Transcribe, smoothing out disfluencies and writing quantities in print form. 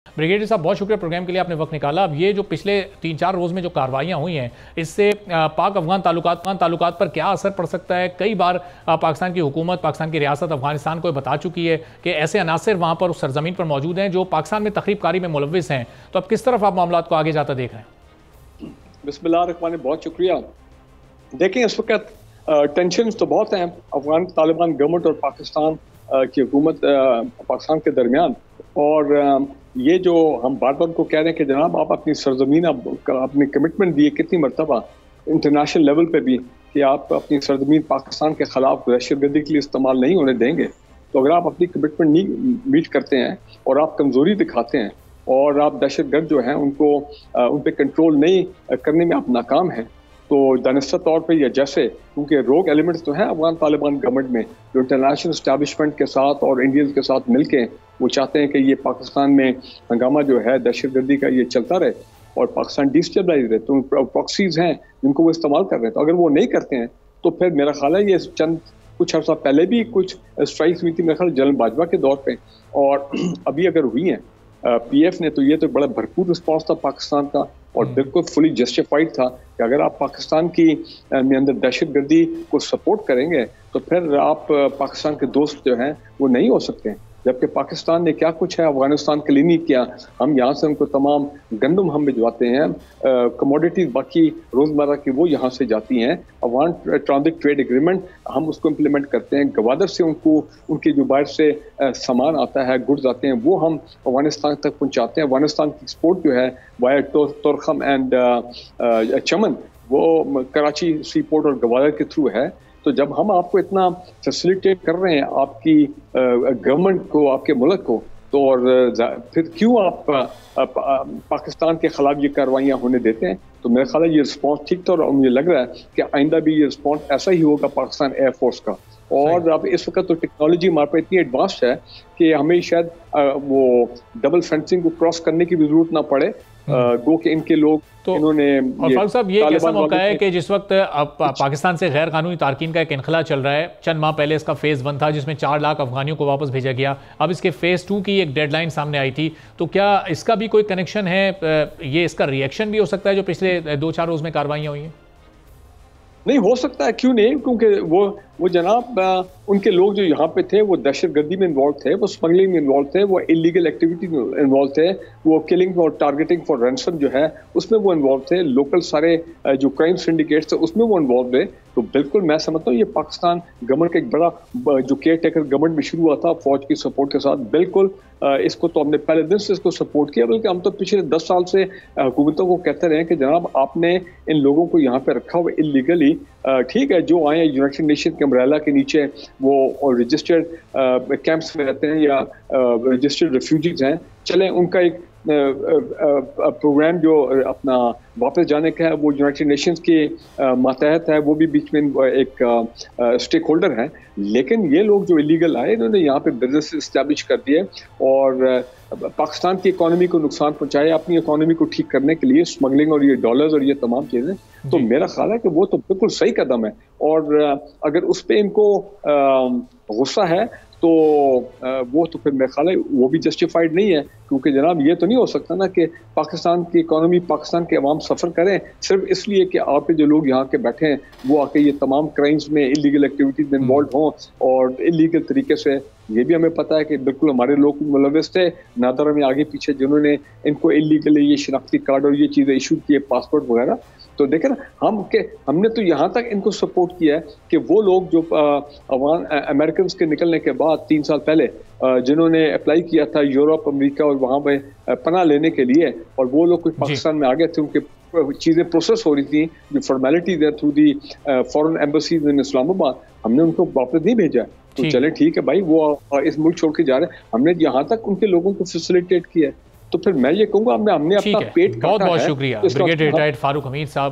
Brigadier साहब, बहुत शुक्रिया प्रोग्राम के लिए आपने वक्त निकाला। अब ये जो पिछले 3-4 रोज़ में जो कार्रवाइयाँ हुई हैं, इससे पाक अफगान ताल्लुकात पर क्या असर पड़ सकता है? कई बार पाकिस्तान की हुकूमत, पाकिस्तान की रियासत अफगानिस्तान को बता चुकी है कि ऐसे अनासर वहाँ पर उस सरजमीन पर मौजूद हैं जो पाकिस्तान में तखरीब कारी में मुलव्विस हैं। तो अब किस तरफ आप मामला को आगे जाता देख रहे हैं? बिस्मिल्लाह रहमान, बहुत शुक्रिया। देखें, इस वक्त टेंशन तो बहुत हैं अफगान तालिबान गवर्नमेंट और पाकिस्तान की हुकूमत पाकिस्तान के दरमियान। और ये जो हम बार बार को कह रहे हैं कि जनाब आप अपनी सरजमीन, अपनी कमिटमेंट दिए कितनी मरतबा इंटरनेशनल लेवल पे भी कि आप अपनी सरजमीन पाकिस्तान के खिलाफ दहशतगर्दी के लिए इस्तेमाल नहीं होने देंगे। तो अगर आप अपनी कमिटमेंट नहीं मीट करते हैं और आप कमज़ोरी दिखाते हैं और आप दहशतगर्द जो हैं उनको उन पर कंट्रोल नहीं करने में आप नाकाम हैं, तो दानिस्ता तौर पे या जैसे, क्योंकि रोग एलिमेंट्स तो हैं अफगान तालिबान गवर्नमेंट में जो इंटरनेशनल इस्टेब्लिशमेंट के साथ और इंडियंस के साथ मिलके वो चाहते हैं कि ये पाकिस्तान में हंगामा जो है दहशतगर्दी का ये चलता रहे और पाकिस्तान डिस्टेबलाइज रहे। तो प्रॉक्सीज हैं जिनको वो इस्तेमाल कर रहे हैं। तो अगर वो नहीं करते हैं तो फिर मेरा ख्याल है ये कुछ अर्सा पहले भी कुछ स्ट्राइक्स हुई थी मेरे ख्याल जनरल बाजवा के दौर पे, और अभी अगर हुई हैं पीएफ ने, तो ये तो बड़ा भरपूर रिस्पॉन्स था पाकिस्तान का और बिल्कुल फुली जस्टिफाइड था कि अगर आप पाकिस्तान की में अंदर दहशतगर्दी को सपोर्ट करेंगे तो फिर आप पाकिस्तान के दोस्त जो हैं वो नहीं हो सकते। जबकि पाकिस्तान ने क्या कुछ है अफगानिस्तान के लिए नहीं किया। हम यहाँ से उनको तमाम गंदम हम भिजवाते हैं, कमोडिटीज बाकी रोज़मर्रा की वो यहाँ से जाती हैं। अफगान ट्रांजिट ट्रेड एग्रीमेंट हम उसको इम्प्लीमेंट करते हैं। गवादर से उनको उनके जो बाहर से सामान आता है, गुड्स आते हैं, वो हम अफगानिस्तान तक पहुँचाते हैं। अफगानिस्तान की एक्सपोर्ट जो है वाया तोरखम एंड चमन वो कराची सी पोर्ट और गवादर के थ्रू है। तो जब हम आपको इतना फैसिलिटेट कर रहे हैं आपकी गवर्नमेंट को, आपके मुल्क को, तो और फिर क्यों आप पाकिस्तान के खिलाफ ये कार्रवाइयाँ होने देते हैं? तो मेरे ख्याल है ये रिस्पॉन्स ठीक था और मुझे लग रहा है कि आइंदा भी ये रिस्पॉन्स ऐसा ही होगा पाकिस्तान एयरफोर्स का। और अब इस वक्त तो टेक्नोलॉजी हमारे पर इतनी एडवांस्ड है कि हमें शायद वो डबल फेंसिंग को क्रॉस करने की भी जरूरत ना पड़े। गो के इनके लोग तो इन्होंने और फारूक साहब, ये कैसा मौका है कि जिस वक्त अब पाकिस्तान से गैर कानूनी तारकीन का एक इनखला चल रहा है, चंद माह पहले इसका फेज़ 1 था जिसमें 4 लाख अफगानियों को वापस भेजा गया, अब इसके फेज़ 2 की एक डेडलाइन सामने आई थी, तो क्या इसका भी कोई कनेक्शन है? ये इसका रिएक्शन भी हो सकता है जो पिछले 2-4 रोज़ में कार्रवाइयाँ हुई हैं? नहीं हो सकता है, क्यों नहीं, क्योंकि वो जनाब उनके लोग जो यहाँ पे थे वो दहशतगर्दी में इन्वॉल्व थे, वो स्मगलिंग में इन्वॉल्व थे, वो इलीगल एक्टिविटी में इन्वॉल्व थे, वो किलिंग और टारगेटिंग फॉर रैंसम जो है उसमें वो इन्वॉल्व थे, लोकल सारे जो क्राइम सिंडिकेट्स थे उसमें वो इन्वॉल्व थे। तो बिल्कुल मैं समझता हूँ ये पाकिस्तान गवर्नमेंट का एक बड़ा जो केयर टेकर गवर्नमेंट में शुरू हुआ था फौज की सपोर्ट के साथ, बिल्कुल इसको तो हमने पहले दिन से इसको सपोर्ट किया, बल्कि हम तो पिछले 10 साल से हुकूमतों को कहते रहे कि जनाब आपने इन लोगों को यहाँ पे रखा हुआ इलीगली, ठीक है, जो आए यूनाइटेड नेशन के अम्ब्रेला के नीचे वो रजिस्टर्ड कैंप्स में रहते हैं या रजिस्टर्ड रेफ्यूजीज हैं, चलें उनका एक प्रोग्राम जो अपना वापस जाने का है वो यूनाइटेड नेशंस के मातहत है, वो भी बीच में एक स्टेक होल्डर है। लेकिन ये लोग जो इलीगल आए इन्होंने यहाँ पे बिजनेस इस्टेब्लिश कर दिए और पाकिस्तान की इकोनॉमी को नुकसान पहुंचाए अपनी इकोनॉमी को ठीक करने के लिए, स्मगलिंग और ये डॉलर्स और ये तमाम चीज़ें। तो मेरा ख्याल है कि वो तो बिल्कुल सही कदम है और अगर उस पर इनको गुस्सा है तो वो तो फिर मेरा ख्याल है वो भी जस्टिफाइड नहीं है, क्योंकि जनाब ये तो नहीं हो सकता ना कि पाकिस्तान की इकोनॉमी, पाकिस्तान के अवाम सफ़र करें सिर्फ इसलिए कि आप जो लोग यहाँ के बैठे हैं वो आके ये तमाम क्राइम्स में, इलीगल एक्टिविटीज में इन्वॉल्व हों। और इलीगल तरीके से ये भी हमें पता है कि बिल्कुल हमारे लोग मुलव्विस थे नादर में आगे पीछे जिन्होंने इनको इलीगली ये शनाख्ती कार्ड और ये चीज़ें इशू किए, पासपोर्ट वगैरह। तो देखें ना हमने तो यहाँ तक इनको सपोर्ट किया है कि वो लोग जो अमेरिकन के निकलने के बाद 3 साल पहले जिन्होंने अप्लाई किया था यूरोप, अमेरिका और वहाँ पे पनाह लेने के लिए, और वो लोग कुछ पाकिस्तान में आ गए थे, उनके चीज़ें प्रोसेस हो रही थी, जो फॉर्मेलिटीज है थ्रू दी फॉरेन एम्बेसीज इन इस्लामाबाद, हमने उनको वापस नहीं भेजा। तो चले ठीक है भाई, वो इस मुल्क छोड़ के जा रहे हैं, हमने यहाँ तक उनके लोगों को फैसिलिटेट किया है। तो फिर मैं ये कहूँगा हमने अपना पेट काटा है। बहुत बहुत शुक्रिया ब्रिगेडियर रिटायर्ड फारूक हमीद साहब।